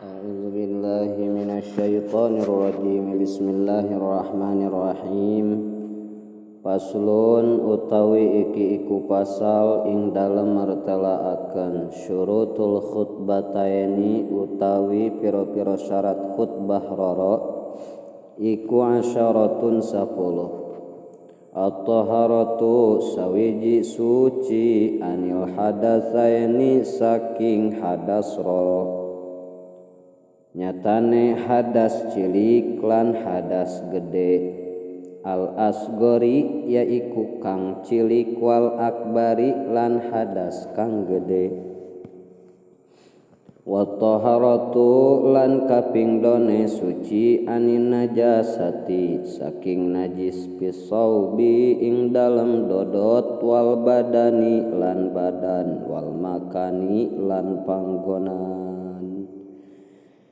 A'udzu billahi minasy syaithanir rajim. Bismillahirrahmanirrahim. Paslun utawi iki iku pasal ing dalem mertelaaken syurutul khutbataini utawi pira-pira syarat khutbah rara iku asyaratun 10. At-taharatu sawiji suci anil hadatsaini saking hadas rara. Nyatane hadas cilik lan hadas gede. Al asgori yaiku kang cilik wal akbari lan hadas kang gede. Wa taharatu lan kaping done suci anin najasati saking najis pisaubi ing dalem dodot wal badani lan badan wal makani lan panggonan.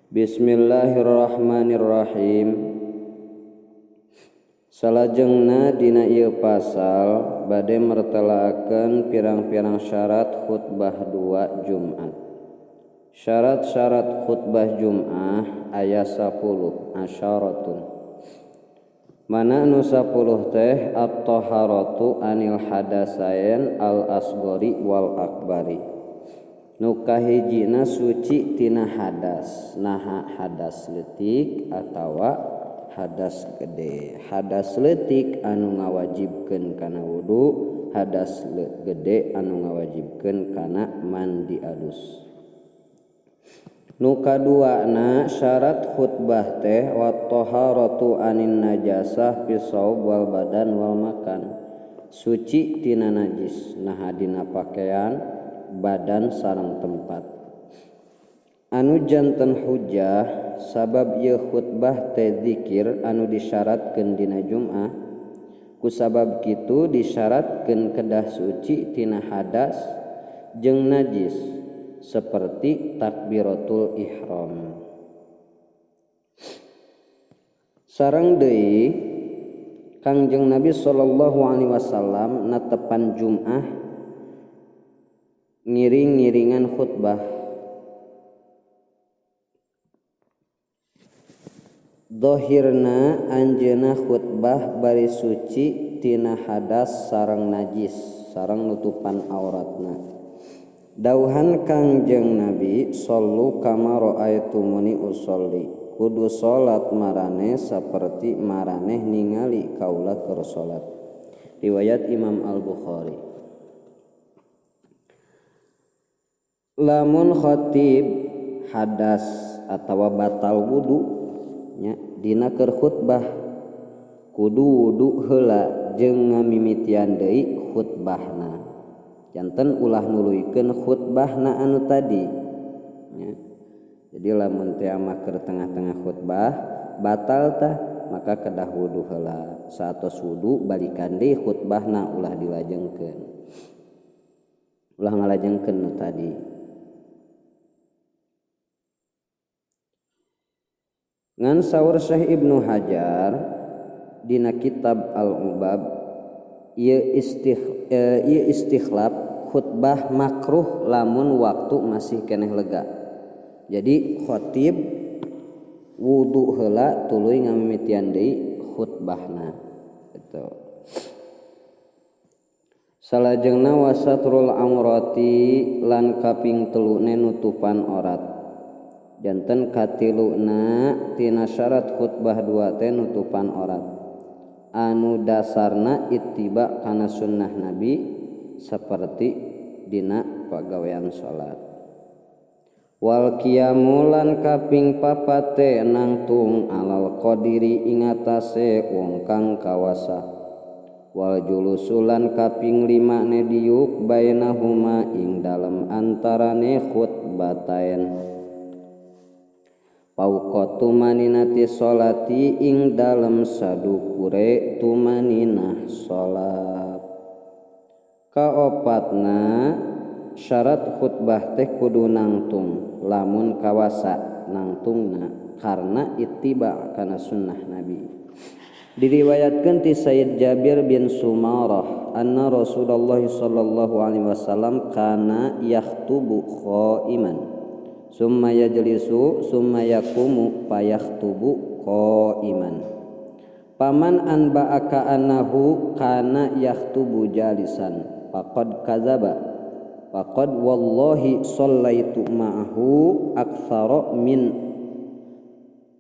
Bismillahirrahmanirrahim. Salajengna dina ieu pasal bade mertelaaken pirang-pirang syarat khutbah 2 Jumat. Syarat-syarat khutbah Jumat aya 10 asyaratun. Mana anu 10 teh at-taharatu anil hadasain al asgori wal akbari. Nu kahijina suci tina hadas, naha hadas leutik atawa hadas gede. Hadas leutik anu ngawajibkeun kana wudu, hadas gede anu ngawajibkeun kana mandi alus. Nu kaduana syarat khutbah teh wa taharatu anin najasah fi shaub wal badan wal makan. Suci tina najis, naha dina pakaian, badan sareng tempat. Anu janten hujjah sabab ieu khutbah teh zikir anu disyaratkeun dina Jumat. Ku sabab kitu disyaratkeun kedah suci tina hadas jeung najis saperti takbiratul ihram. Sareng deui Kangjeng Nabi sallallahu alaihi wasallam natepan Jumat ngiring-ngiringan khutbah. Dohirna anjeuna khutbah bari suci tina hadas sareng najis sareng nutupan auratna. Dauhan Kangjeng Nabi sallu kama raaitumuni usolli, kudu salat marane saperti marane ningali kaula keur salat. Riwayat Imam Al-Bukhari. Lamun khatib hadas atawa batal wudu nya dina keur khutbah kudu wudu heula jeung ngamimitian deui khutbahna. Janten ulah nuluykeun khutbahna anu tadi nya. Jadi lamun teh mah keur tengah-tengah khutbah batal tah maka kedah wudu heula. Saatos wudu balikan deui khutbahna ulah dilajengkeun. Ulah ngalajengkeun nu tadi. Ngan saur Syekh Ibnu Hajar dina kitab Al-Ubab ieu istikhlaf khutbah makruh lamun waktu masih keneh lega. Jadi khatib wudu heula tuluy ngamimitian deui khutbahna gitu. Salajengna wasatrul amrati lan kaping telune nutupan aurat. Janten katiluna tina syarat khutbah 2 teh nutupan aurat. Anu dasarna ittiba kana sunnah Nabi saperti dina pagawean salat. Wal qiyamu lan kaping 4 teh nangtung alal qadiri ing atase wong kang kawasa. Wal julusulan kaping 5 ne diuk bainahuma ing dalem antarane khutbatain. Pauqatu maninati sholati ing dalem sadukure tumaninah sholat. Kaopatna syarat khutbah teh kudu nangtung lamun kawasa nangtungna karena ittiba kana sunnah Nabi. Diriwayatkeun ti Sayyid Jabir bin Sumarah anna Rasulullah sallallahu alaihi wasallam kana yakhtubu qaiman. summa yajlisu summa yaqumu fayakhtubu qaiman. Paman anba'aka annahu kana yakhtubu jalisan faqad kadzaba faqad wallahi shallaitu ma'ahu aktsara min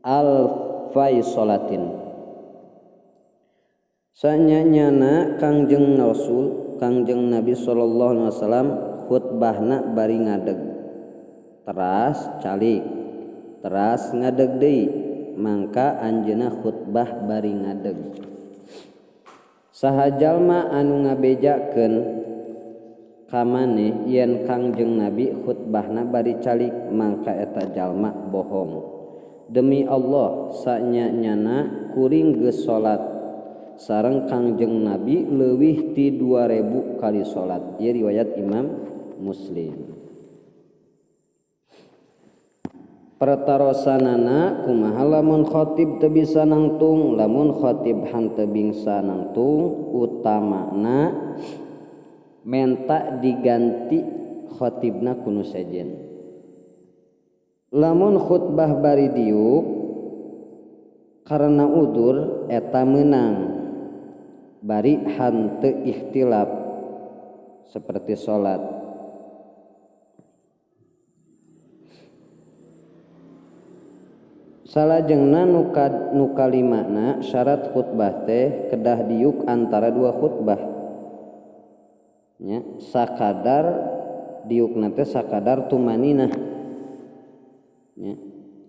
alfai sholatin. Sanyanyana Kangjeng Rasul Kangjeng Nabi sallallahu alaihi wasallam khutbahna bari ngadeg teras calik teras ngadeg deui mangka anjeunna khutbah bari ngadeg. Saha jalma anu ngabejakeun ka maneh yen Kangjeng Nabi khutbahna bari calik mangka eta jalma bohong. Demi Allah sanyanyana kuring geus salat sareng Kangjeng Nabi leuwih ti 2000 kali salat. Ieu riwayat Imam Muslim. Pertarosanana kumaha lamun khatib teu bisa nangtung, lamun khatib hanteu bisa nangtung utamana menta diganti khatibna ku nu sejen. Lamun khutbah bari diuk karena udur eta meunang bari hanteu ikhtilaf seperti salat. Salajengna nu kalimana syarat khutbah teh kedah diuk antara dua khutbah nya sakadar diukna teh sakadar tumaninah nya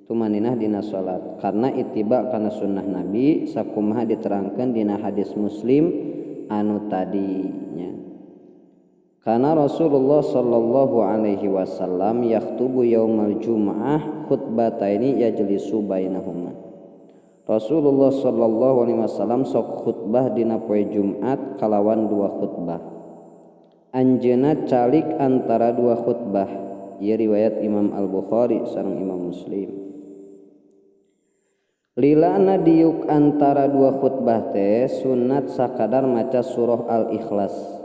tumaninah dina salat karena ittiba kana sunnah Nabi sakumaha diterangkeun dina hadis Muslim anu tadi nya. Kana Rasulullah sallallahu alaihi wasallam yakhtubu yaumal jumu'ah khutbataini yajlisu bainahuma. Rasulullah sallallahu alaihi wasallam sok khutbah dina poe Jumat kalawan dua khutbah. Anjeunna calik antara dua khutbah. Ieu riwayat Imam Al-Bukhari sareng Imam Muslim. Lilana diuk antara dua khutbah teh sunat sakadar maca surah Al-Ikhlas.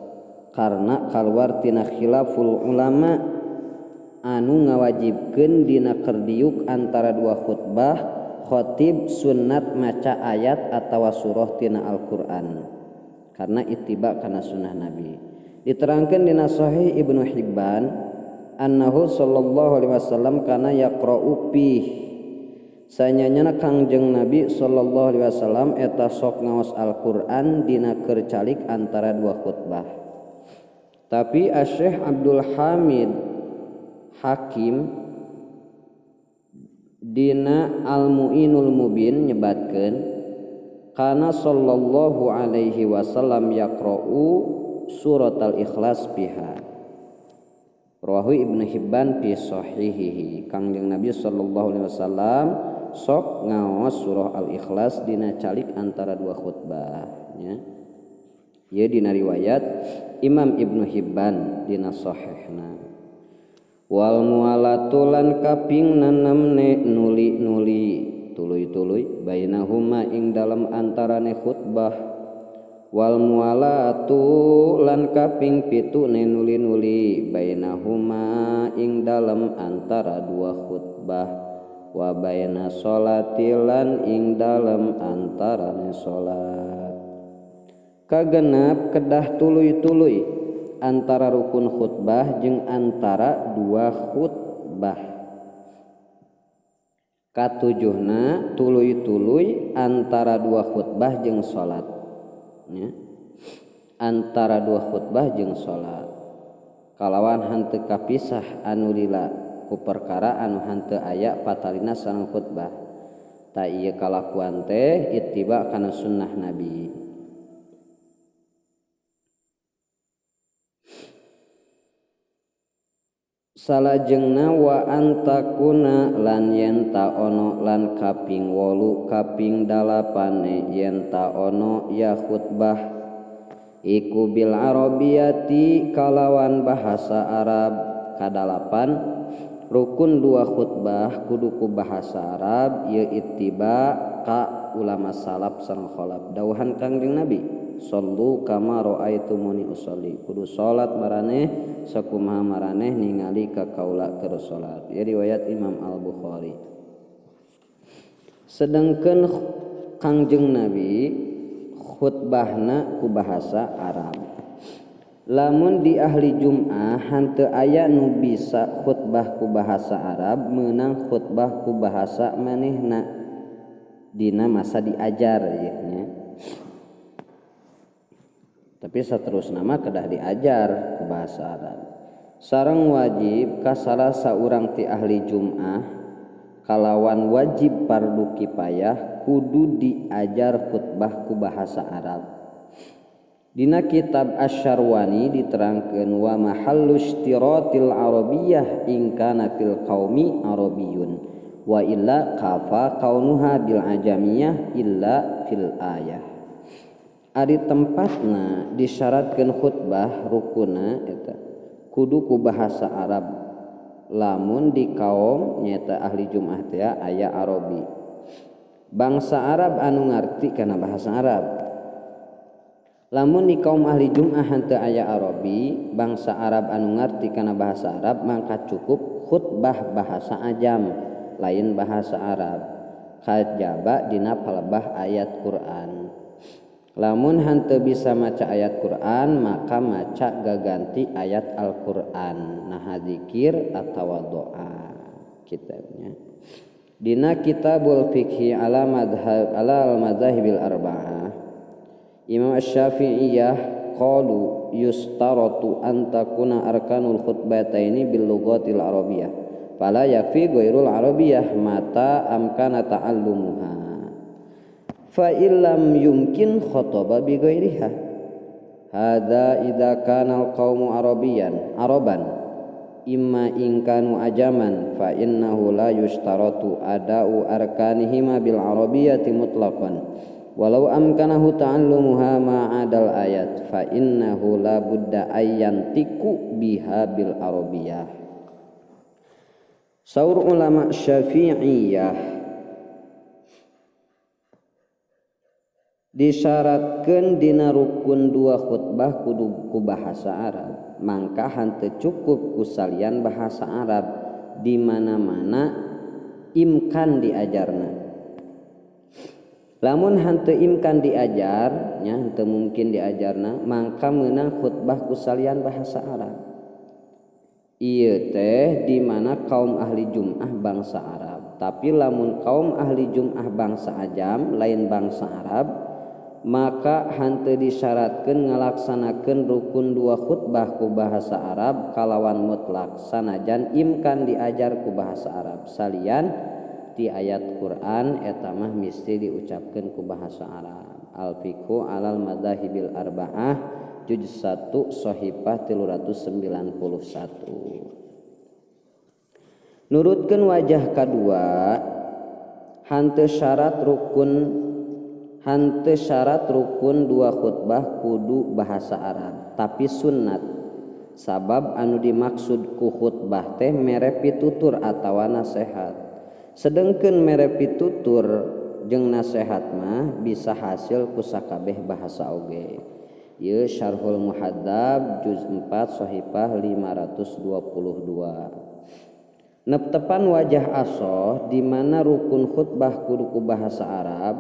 Karena kaluar tina khilaful ulama anu ngawajibkeun dina keur diuk antara dua khutbah khatib sunnat maca ayat atawa surah tina Al-Qur'an karena ittiba kana sunnah Nabi. Diterangkeun dina Sahih Ibnu Hibban annahu sallallahu alaihi wasallam kana yaqra'u pih sanyanyana Kangjeng Nabi sallallahu alaihi wasallam eta sok ngaos Al-Qur'an dina keur calik antara dua khutbah. Tapi Syekh Abdul Hamid Hakim dina Al-Mu'inul Mubin nyebatkeun kana sallallahu alaihi wasallam yaqra'u surat Al-Ikhlas biha. Rawahu Ibnu Hibban fi sahihihi. Kangjeng Nabi sallallahu alaihi wasallam sok ngaos surah Al-Ikhlas dina calik antara dua khutbah nya. Ieu dina riwayat Imam Ibnu Hibban dina sahihna. Wal mualatu lan kaping nanemne nuli-nuli tuluy-tuluy bainahuma ing dalam antarane khutbah. Wal mualatu lan kaping pitune nuli-nuli bainahuma ing dalam antara dua khutbah. Wa baina sholati lan ing dalam antarane salat. Kagenap kedah tuluy-tuluy antara rukun khutbah jeung antara dua khutbah. Katujuhna tuluy-tuluy antara dua khutbah jeung salat nya. Antara dua khutbah jeung salat kalawan henteu kapisah anu lila ku perkara anu henteu aya patalina sareng khutbah. Ta ieu kalakuan teh ittiba kana sunnah Nabi. Salajengna wa antakuna lan yen ta ono lan kaping 8 kaping 8 yen ta ono ya khutbah iku bil arabiyati kalawan bahasa Arab. Kadalapan rukun dua khutbah kudu ku bahasa Arab ieu ittiba ka ulama salaf sareng khalaf dawuhan Kangjeng Nabi sallu kama raaitumuni usolli, kudu salat maraneh sakumaha maraneh ningali ka kaula keur salat. Ieu riwayat Imam Al-Bukhari. Sedengkeun Kangjeng Nabi khutbahna ku bahasa Arab. Lamun di ahli Jum'ah hanteu aya nu bisa khutbah ku bahasa Arab meunang khutbah ku bahasa manehna dina masa diajar nya. Tapi saterusna mah kedah diajar ku bahasa Arab. Sareng wajib ka salah saurang ti ahli Jum'ah kalawan wajib fardu kifayah kudu diajar khutbah ku bahasa Arab. Dina kitab Asy-Syarwani diterangkeun wa mahallu ishtiratil arabiyyah in kana fil qaumi arabiyyun wa illa kafa kaunuha bil ajamiyah illa fil ayah. Ari tempatna disyaratkeun khutbah rukunna eta kudu ku bahasa Arab. Lamun di kaum nyaeta ahli Jum'ah teh aya Arabi. Bangsa Arab anu ngarti kana bahasa Arab. Lamun di kaum ahli Jum'ah henteu aya Arabi, bangsa Arab anu ngarti kana bahasa Arab mangka cukup khutbah bahasa ajam lain bahasa Arab. Kajaba dina palebah ayat Quran. Lamun henteu bisa maca ayat Quran maka maca gaganti ayat Al-Quran nah zikir atawa doa kitabnya. Dina kitabul fiqhi ala al-madzahibil arba'ah Imam Asy-Syafi'iyah qalu yustaratu an takuna arkanul khutbataini bil lughatil arabiyyah fala yakfi ghairul arabiyyah mata amkana ta'allumuha fa illam yumkin khataba bi ghairiha hadza idza kana al-qaumu araban imma in kanu ajaman fa innahu la yustaratu ada'u arkanihima bil arabiyyati mutlaqan walau amkanahu ta'allumuha ma'adal ayat fa innahu la budda ayyantiku biha bil arabiyyah. Saur ulama Syafi'iyah disyaratkeun dina rukun dua khutbah kudu ku bahasa Arab mangka henteu cukup ku salian bahasa Arab di mana-mana imkan diajarna. Lamun henteu imkan diajar nya henteu mungkin diajarna mangka meunang khutbah ku salian bahasa Arab. Ieu teh di mana kaum ahli Jum'ah bangsa Arab. Tapi lamun kaum ahli Jum'ah bangsa ajam lain bangsa Arab maka henteu disyaratkeun ngalaksanakeun rukun dua khutbah ku bahasa Arab kalawan mutlak sanajan imkan diajar ku bahasa Arab salian di ayat Quran eta mah mesti diucapkeun ku bahasa Arab. Al-Fiqhu alal madzahibil arba'ah juz 1 Shahifah 391. Nurutkeun wajah kadua henteu syarat rukun dua khutbah kudu bahasa Arab tapi sunnat sabab anu dimaksud ku khutbah teh mere pitutur atawa nasihat. Sedengkeun mere pitutur jeung nasihat mah bisa hasil ku sakabeh bahasa oge. Ieu Syarhul Muhadzab juz 4 Shahifah 522. Neptepan wajah asoh di mana rukun khutbah kudu ku bahasa Arab,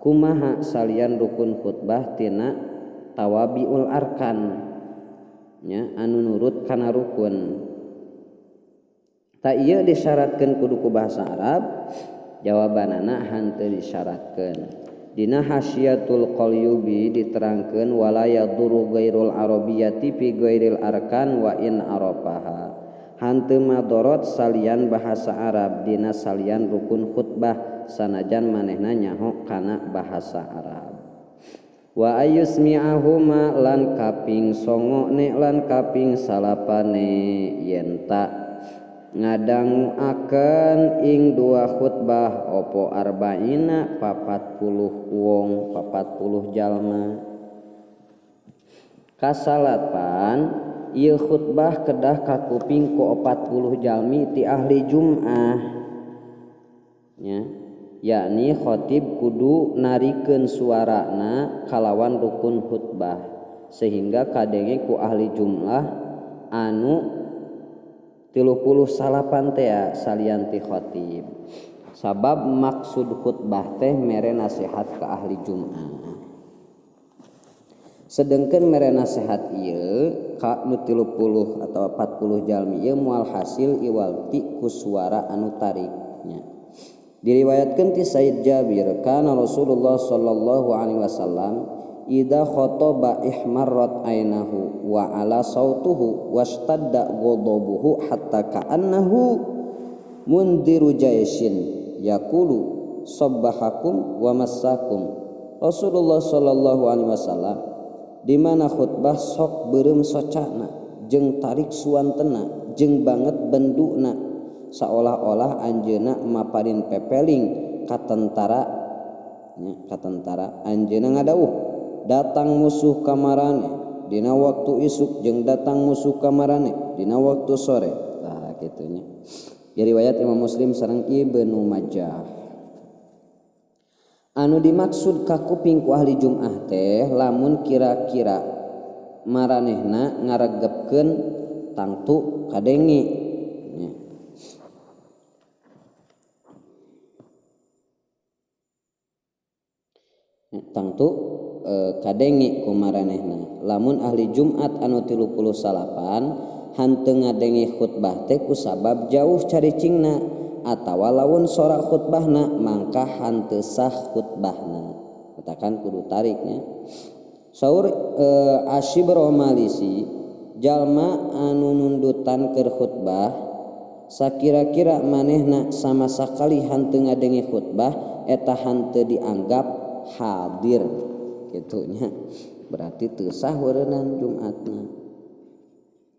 kumaha salian rukun khutbah tina tawabiul arkan nya anu nurut kana rukun. Tak iya disyaratkeun kudu ku bahasa Arab jawabanana henteu disyaratkeun. Dina Hasyiatul Qalyubi diterangkeun wala yadurru ghairul arabiyyati fi ghairil arkan wa in arafaha. Henteu madorot salian bahasa Arab dina salian rukun khutbah sanajan manehna nyaho kana bahasa Arab. Wa ayyusmi'ahuma lan kaping songone lan kaping salapane yen tak ngadanguakeun ing dua khutbah opo arba'ina 40 wong 40 jalma. Kasalapan ieu khutbah kedah kakuping ku 40 jalmi ti ahli Jum'ah nya yakni khatib kudu narikeun suarana kalawan rukun khutbah sehingga kadenge ku ahli jumlah anu 38 teh salian ti khatib. Sabab maksud khutbah teh mere nasihat ke ahli Jum'ah. Sedengkeun mere nasihat ieu ka nu 30 atau 40 jalmi ieu moal hasil iwalti ku suara anu tariknya. Diriwayatkeun ti Sayyid Jabir kana Rasulullah sallallahu alaihi wasallam idza khataba ihmarrat ainahu wa ala sautuhu washtadda ghadabuhu hatta ka'annahu mundiru jaishin yaqulu sabbahakum wa massakum. Rasulullah sallallahu alaihi wasallam di mana khutbah sok beureum socana jeung tarik suantena jeung banget benduna seolah-olah anjeunna maparin pepeling ka tentara anjeunna ngadawuh datang musuh ka marane dina waktu isuk jeung datang musuh ka marane dina waktu sore. Tah kitu nya. Riwayat Imam Muslim sareng Ibnu Majah. Anu dimaksud ka kuping ku ahli Jum'ah teh lamun kira-kira maranehna ngaregepkeun tangtu kadenge nya. Tangtu kadenge ku maranehna. Lamun ahli Jumat anu 38 hanteu ngadenge khutbah teh kusabab jauh caricingna atawa lamun sorak khutbahna mangka hanteu sah khutbahna katakan kudu tariknya. Saur Asyibr Malisi jalma anu nundutan keur khutbah sakira-kira manehna sama sakali hanteu ngadenge khutbah eta hanteu dianggap hadir kitunya berarti teu sah weureunana Jumatna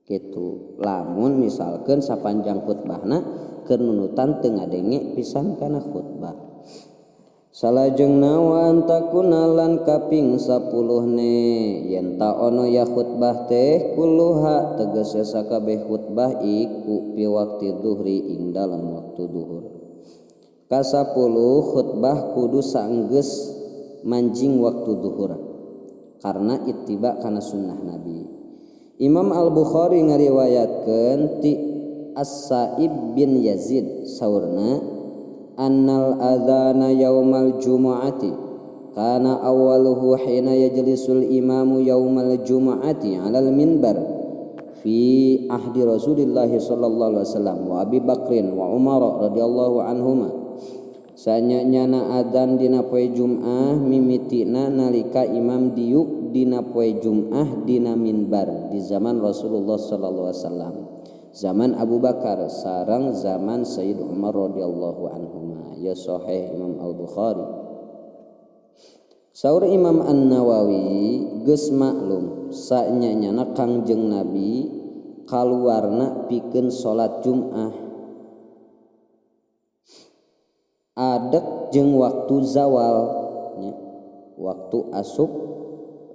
gitu. Lamun misalkan sapanjang khutbahna keur nunutan teu ngadenge pisan kana khutbah. Salajengna wa antakunalan kaping 10 ne yen ta ono ya khutbah teh kulluha tegese sakabeh khutbah iku pi waktu zuhri ing dalam waktu zuhur. Ka 10 khutbah kudu saenggeus manjing waktu zuhur karena ittiba kana sunnah Nabi. Imam Al-Bukhari ngariwayatkeun ti As-Sa'ib bin Yazid saurna annal adzana yaumal jumu'ati kana awwaluhu hina yajlisul imamu yaumal jumu'ati 'alal minbar fi ahdi Rasulillah sallallahu alaihi wasallam wa Abi Bakrin wa Umar radhiyallahu anhuma. Sanyana adzan dina poe Jumat mimitina nalika imam diuk dina poe Jumat dina minbar di zaman Rasulullah sallallahu alaihi wasallam, zaman Abu Bakar sareng zaman Sayyid Umar radhiyallahu anhuma. Ya sahih Imam Al-Bukhari. Saur Imam An-Nawawi geus maklum sanyana Kangjeng Nabi kaluarna pikeun salat Jumat adek jeung waktu zawal nya, waktu asub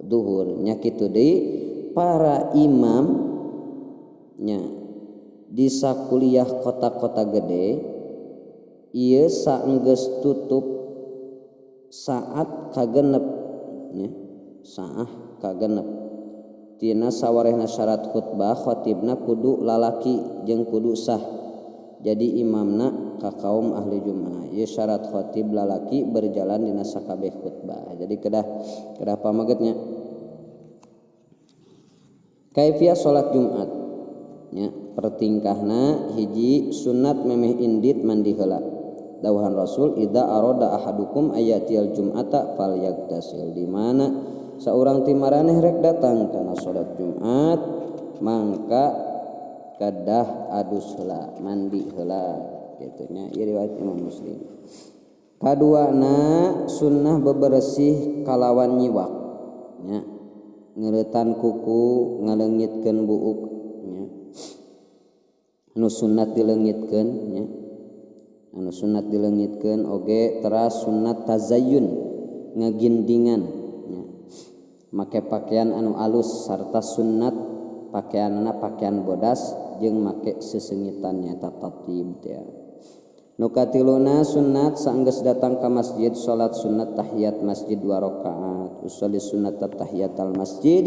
duhur nya kitu deui para imam nya di sakuliah kota-kota gede ieu saenggeus tutup saat kagenep nya saah kagenep tina sawarehna syarat khutbah khatibna kudu lalaki jeung kudu sah jadi imamna ka kaum ahli Jumat. Ieu syarat khatib lalaki berjalan dina sakabeh khutbah. Jadi kedah pamagetnya. Kaifiyah salat Jumat nya pertingkahna hiji sunat memeh indit mandi heula. Dawuhan Rasul idza arada ahadukum ayatil jum'ata falyagtasil di mana saurang ti maraneh rek datang kana salat Jumat mangka kadah adus heula mandi heula kitunya. Ieu riwayat Imam Muslim. Kaduana sunnah bebersih kalawan nyiwak nya ngeuretan kuku ngaleungitkeun buuk nya anu sunnat dileungitkeun nya anu sunnat dileungitkeun oge teras sunnat tazayyun ngagindingan nya make pakaian anu alus sarta sunnat pakaianna pakaian bodas jeung make sesengitan nya tatib teh. Nu katiluna sunnat saenggeus datang ka masjid salat sunat tahiyat masjid 2 rakaat usolli sunnat tahiyatal masjid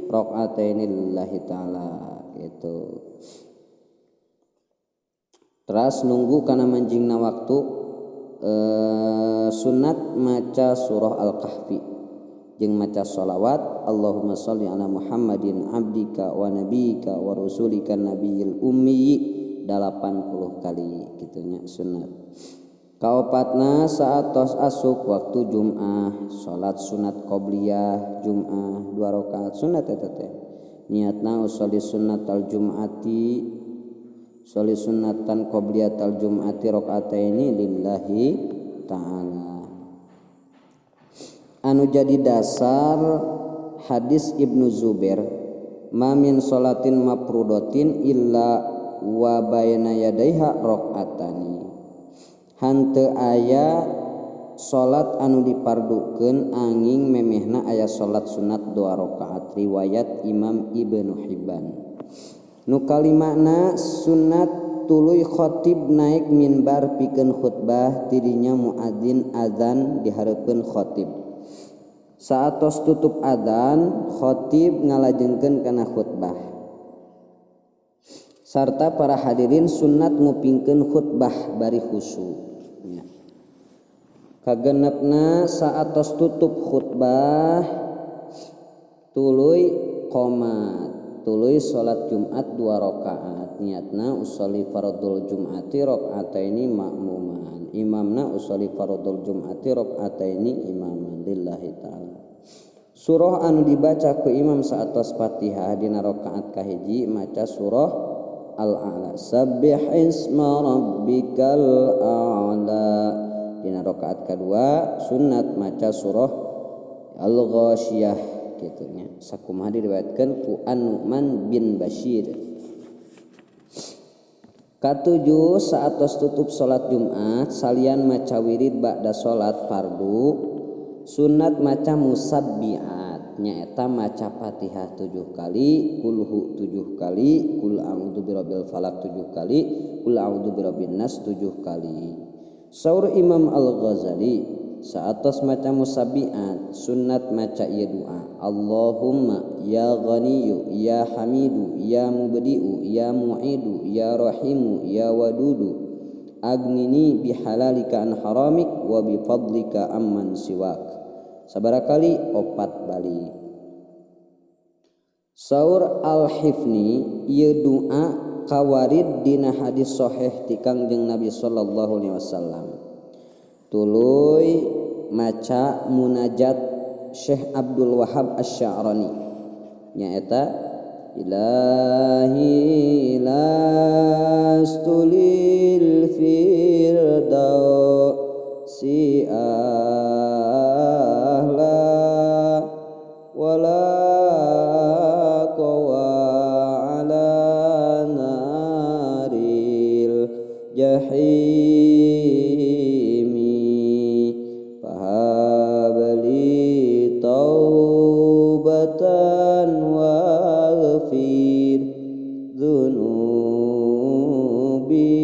rakaataini lillahi taala gitu. Terus nunggu kana manjingna waktu sunat maca surah Al-Kahfi jeung maca sholawat Allahumma sholli ala Muhammadin abdika wa nabiyyika wa rasulika nabiyil ummi 80 kali gitunya sunat. Kaopatna saatos asuk waktu Jum'ah salat sunat qobliyah Jum'ah 2 rakaat sunat eta teh niatna usolli sunnatal jum'ati sholli sunnatan qobliyatal jum'ati rakaataini lillahi ta'ala. Anu jadi dasar hadis Ibnu Zubair ma min sholatin mafrudatin illa wa bayna yadaiha rakaatani hanteu aya salat anu dipardukeun anging memehna aya salat sunat 2 rakaat riwayat Imam Ibnu Hibban. Nu kalimana sunat tuluy khatib naik minbar pikeun khutbah tidinya muadzin azan di hareupeun khatib. Saatos tutup adzan khatib ngalajengkeun kana khutbah. Sarta para hadirin sunat ngupingkeun khutbah bari khusyuk. Kagenepna saatos tutup khutbah tuluy qomat, tuluy salat Jumat 2 rakaat. Niatna usolli fardhul Jum'ati rakaataini ma'muman. Imamna usolli fardhul Jum'ati rakaataini imaman lillahi ta'ala. Surah anu dibaca ku imam saatos Fatihah dina rakaat kahiji maca surah Al-A'la. Sabbih isma rabbikal a'la. Dina rakaat kedua sunat maca surah Al-Ghasyiyah gitunya. Sakumaha diriwayatkeun ku An-Nu'man bin Bashir. Katujuh saatos tutup salat Jumat salian maca wirid ba'da salat fardu sunat maca musabbihat nyaeta maca Fatihah 7 kali, kulhu 7 kali, kul a'udzu birabbil falaq 7 kali, kul a'udzu birabbin nas 7 kali. Saur Imam Al-Ghazali saatos maca musabbihat sunat maca ieu doa Allahumma ya ghaniyyu ya hamidu ya mubdi'u ya mu'idu ya rahimu ya wadudu agnini bihalalika an haramik wa bifadlika amman siwak. Sabarakali 4 bali. Saur Al-Hifni ieu doa kawarid dina hadis sahih ti Kangjeng Nabi sallallahu alaihi wasallam. Tuluy maca munajat Syekh Abdul Wahhab Asy-Sya'rani nyaeta ilahi lastulil firdausi wala qawa ala naril jahimi fahabli taubatan waghfir dzunubi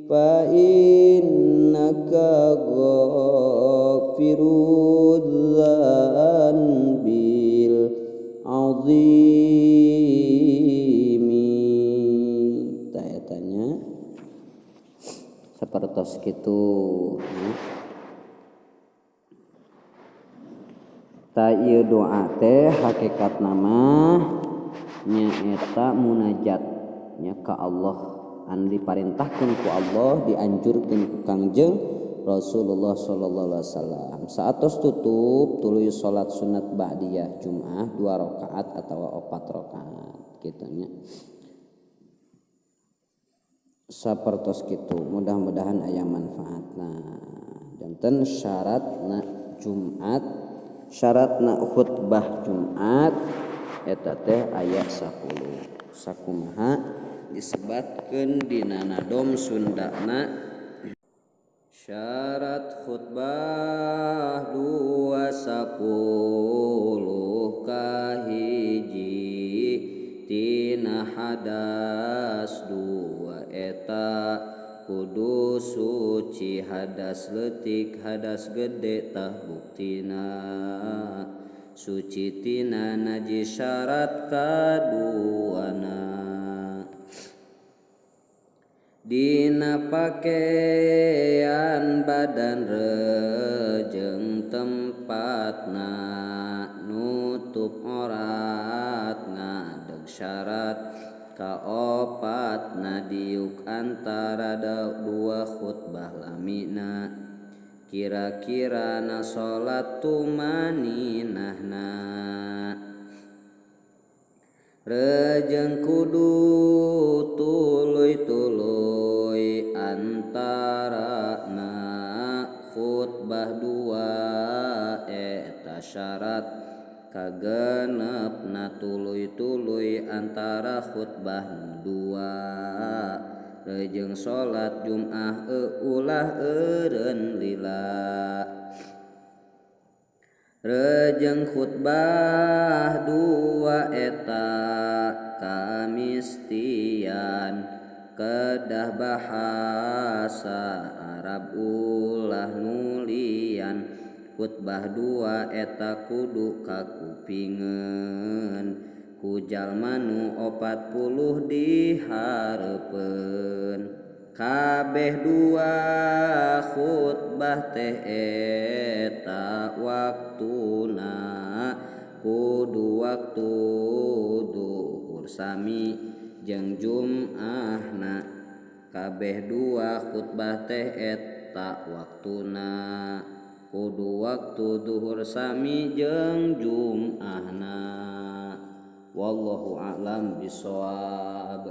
fa innaka ghafirudz dzanbil azimi. Tanya sapertos kitu ta ieu doa teh hakikat nama nyaeta munajat nya ka Allah anu diparentahkeun ku Allah dianjurkeun ku Kangjeng Rasulullah sallallahu alaihi wasallam. Saatos tutup tuluy salat sunat ba'diyah Jumat 2 rakaat atawa 4 rakaat kitu nya. Sapertos kitu mudah-mudahan aya manfaatna. Janten syaratna Jumat syaratna khutbah Jumat eta teh aya 10. Sakumaha disebatkeun dina nadom Sundana syarat khutbah 210 kahiji tina hadas 2 eta kudu suci hadas leutik hadas gede tah buktina suci tina najis syarat kaduana dina pakean badan rejeng tempatna nutup aurat ngadeg syarat kaopatna diuk antara dua khutbah lamina kira-kira na salat tumaninahna rejeng kudu tuluy-tuluy antarana khutbah dua eta syarat kagenepna tuluy-tuluy antara khutbah dua rejeng salat Jumat ulah eureun lila rejeng khutbah dua eta kamistian kedah bahasa Arab ulah nulian khutbah dua eta kudu kakupingeun ku jalma nu 40 dihareupeun kabeh dua khutbah teh eta waktuna kudu waktu duhur sami jeung Jum'ahna kabeh dua khutbah teh eta waktuna kudu waktu duhur sami jeung Jum'ahna wallahu a'lam bishawab.